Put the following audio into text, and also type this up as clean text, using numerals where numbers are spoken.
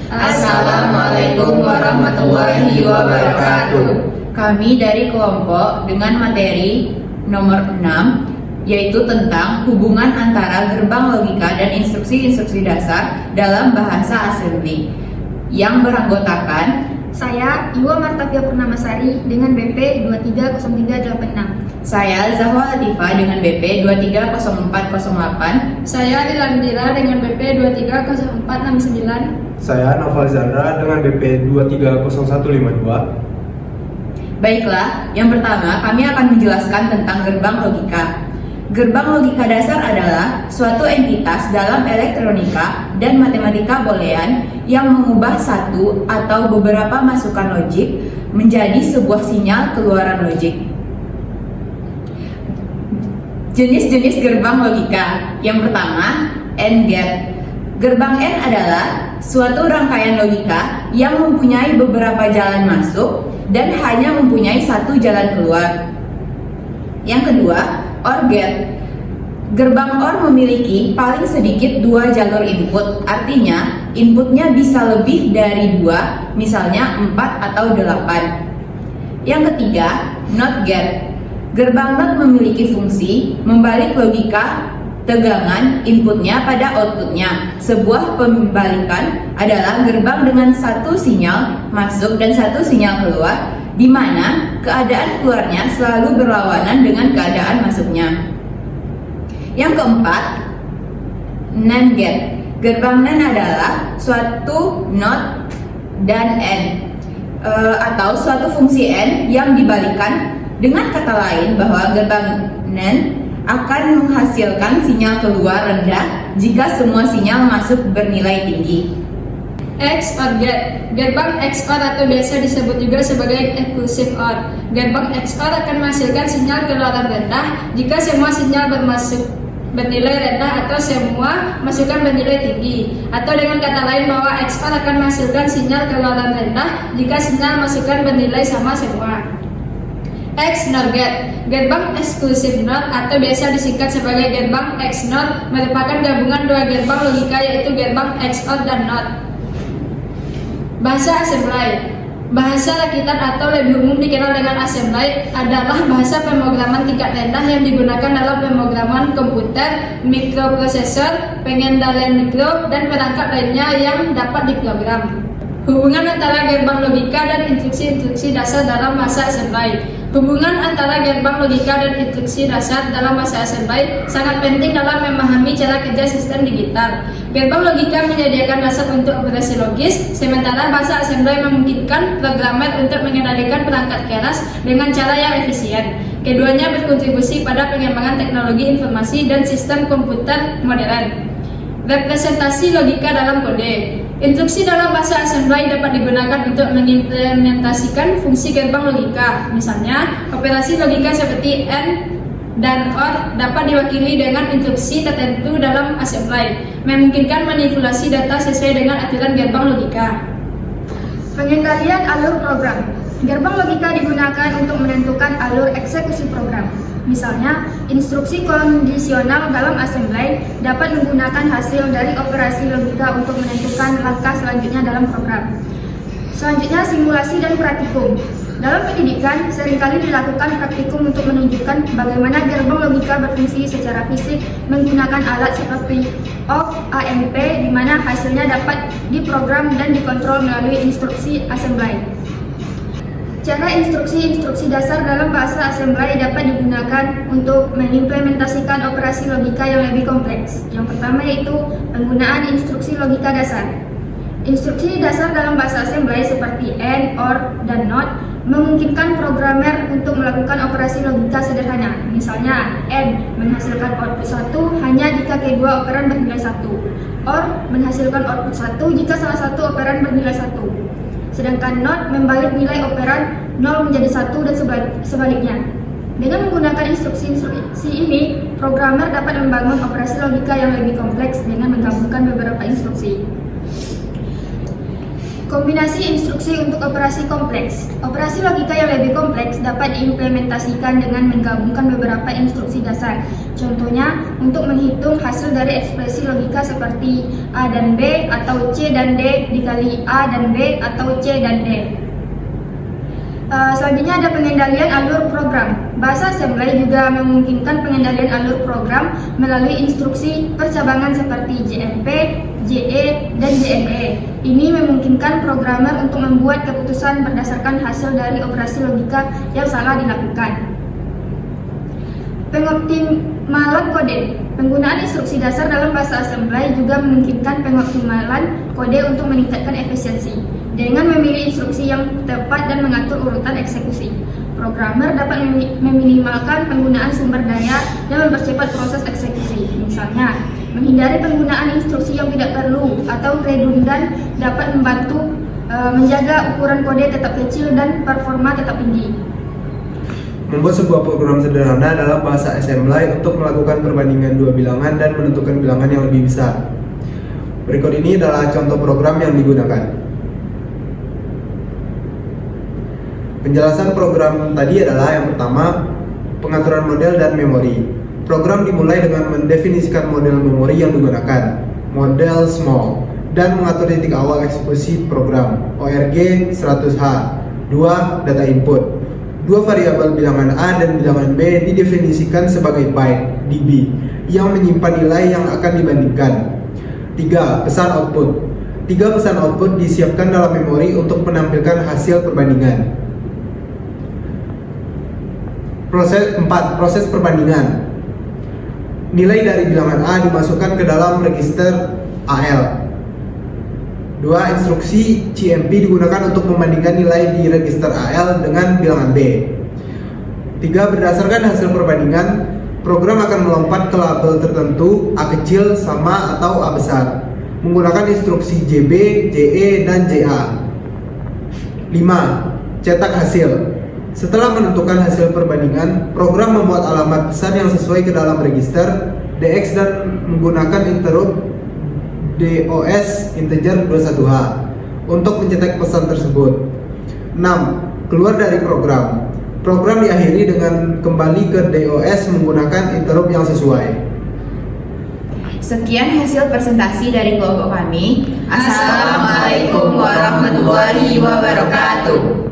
Assalamualaikum warahmatullahi wabarakatuh. Kami dari kelompok dengan materi nomor 6, yaitu tentang hubungan antara gerbang logika dan instruksi-instruksi dasar dalam bahasa assembly, yang beranggotakan saya, Iwa Martavia Purnamasari dengan BP 230386. saya, Zahwa Latifah dengan BP 230408. Saya Dilandira dengan BP 230469. Saya Noval Zandra dengan BP 230152. Baiklah, yang pertama kami akan menjelaskan tentang gerbang logika. Gerbang logika dasar adalah suatu entitas dalam elektronika dan matematika boolean yang mengubah satu atau beberapa masukan logik menjadi sebuah sinyal keluaran logik. Jenis-jenis gerbang logika. Yang pertama, AND gate. Gerbang AND adalah suatu rangkaian logika yang mempunyai beberapa jalan masuk dan hanya mempunyai satu jalan keluar. Yang kedua, OR gate. Gerbang OR memiliki paling sedikit dua jalur input, artinya inputnya bisa lebih dari dua, misalnya 4 atau 8. Yang ketiga, NOT gate. Gerbang NOT memiliki fungsi membalik logika tegangan inputnya pada outputnya. Sebuah pembalikan adalah gerbang dengan satu sinyal masuk dan satu sinyal keluar, di mana keadaan keluarnya selalu berlawanan dengan keadaan masuknya. Yang keempat, NAND gate. Gerbang NAND adalah suatu NOT dan AND atau suatu fungsi AND yang dibalikan. Dengan kata lain, bahwa gerbang NAND akan menghasilkan sinyal keluar rendah jika semua sinyal masuk bernilai tinggi. XOR gate. Gerbang XOR atau biasa disebut juga sebagai exclusive OR. Gerbang XOR akan menghasilkan sinyal keluaran rendah jika semua sinyal bernilai rendah atau semua masukan bernilai tinggi. Atau dengan kata lain bahwa XOR akan menghasilkan sinyal keluaran rendah jika sinyal masukan bernilai sama semua. XNOR gate. Gerbang eksklusif NOT atau biasa disingkat sebagai gerbang XNOR merupakan gabungan dua gerbang logika, yaitu gerbang XOR dan NOT. Bahasa assembly. Bahasa rakitan atau lebih umum dikenal dengan assembly adalah bahasa pemrograman tingkat rendah yang digunakan dalam pemrograman komputer, mikroprosesor, pengendalian mikro, dan perangkat lainnya yang dapat diprogram. Hubungan antara gerbang logika dan instruksi-instruksi dasar dalam bahasa assembly. Hubungan antara gerbang logika dan instruksi dasar dalam bahasa assembly sangat penting dalam memahami cara kerja sistem digital. Gerbang logika menyediakan dasar untuk operasi logis, sementara bahasa assembly memungkinkan programmer untuk mengendalikan perangkat keras dengan cara yang efisien. Keduanya berkontribusi pada pengembangan teknologi informasi dan sistem komputer modern. Representasi logika dalam kode. Instruksi dalam bahasa assembly dapat digunakan untuk mengimplementasikan fungsi gerbang logika. Misalnya, operasi logika seperti AND dan OR dapat diwakili dengan instruksi tertentu dalam assembly, memungkinkan manipulasi data sesuai dengan aturan gerbang logika. Pengendalian alur program. Gerbang logika digunakan untuk menentukan alur eksekusi program. Misalnya, instruksi kondisional dalam assembly dapat menggunakan hasil dari operasi logika untuk menentukan langkah selanjutnya dalam program. Selanjutnya, simulasi dan praktikum. Dalam pendidikan, seringkali dilakukan praktikum untuk menunjukkan bagaimana gerbang logika berfungsi secara fisik menggunakan alat seperti OP, AMP, di mana hasilnya dapat diprogram dan dikontrol melalui instruksi assembly. Cara instruksi-instruksi dasar dalam bahasa assembly dapat digunakan untuk mengimplementasikan operasi logika yang lebih kompleks. Yang pertama yaitu penggunaan instruksi logika dasar. Instruksi dasar dalam bahasa assembly seperti AND, OR, dan NOT memungkinkan programmer untuk melakukan operasi logika sederhana. Misalnya, AND menghasilkan output 1 hanya jika kedua operan bernilai 1. OR menghasilkan output 1 jika salah satu operan bernilai 1. Sedangkan NOT membalik nilai operan 0 menjadi 1 dan sebaliknya. Dengan menggunakan instruksi-instruksi ini, programmer dapat membangun operasi logika yang lebih kompleks dengan menggabungkan beberapa instruksi. Kombinasi instruksi untuk operasi kompleks. Operasi logika yang lebih kompleks dapat diimplementasikan dengan menggabungkan beberapa instruksi dasar. Contohnya, untuk menghitung hasil dari ekspresi logika seperti A dan B atau C dan D dikali A dan B atau C dan D. Selanjutnya ada pengendalian alur program. Bahasa assembly juga memungkinkan pengendalian alur program melalui instruksi percabangan seperti JMP, JE, dan JNE. Ini memungkinkan programmer untuk membuat keputusan berdasarkan hasil dari operasi logika yang salah dilakukan. Pengoptimalan kode. Penggunaan instruksi dasar dalam bahasa assembly juga memungkinkan pengoptimalan kode untuk meningkatkan efisiensi. Dengan memilih instruksi yang tepat dan mengatur urutan eksekusi, programmer dapat meminimalkan penggunaan sumber daya dan mempercepat proses eksekusi. Misalnya, menghindari penggunaan instruksi yang tidak perlu atau redundan dapat membantu menjaga ukuran kode tetap kecil dan performa tetap tinggi. Membuat sebuah program sederhana dalam bahasa assembly untuk melakukan perbandingan dua bilangan dan menentukan bilangan yang lebih besar. Berikut ini adalah contoh program yang digunakan. Penjelasan program tadi adalah yang pertama, pengaturan model dan memori. Program dimulai dengan mendefinisikan model memori yang digunakan, model small, dan mengatur titik awal eksekusi program, ORG 100H. 2. Data input. Dua variabel bilangan A dan bilangan B didefinisikan sebagai byte, DB, yang menyimpan nilai yang akan dibandingkan. 3. Pesan output. 3 pesan output disiapkan dalam memori untuk menampilkan hasil perbandingan. Proses perbandingan. Nilai dari bilangan A dimasukkan ke dalam register AL. 2. Instruksi CMP digunakan untuk membandingkan nilai di register AL dengan bilangan B. 3. Berdasarkan hasil perbandingan, program akan melompat ke label tertentu A kecil, sama, atau A besar menggunakan instruksi JB, JE, dan JA. 5. Cetak hasil. Setelah menentukan hasil perbandingan, program membuat alamat pesan yang sesuai ke dalam register DX dan menggunakan interrupt DOS integer 21H untuk mencetak pesan tersebut. 6. Keluar dari program. Program diakhiri dengan kembali ke DOS menggunakan interrupt yang sesuai. Sekian hasil presentasi dari kelompok kami. Assalamualaikum warahmatullahi wabarakatuh.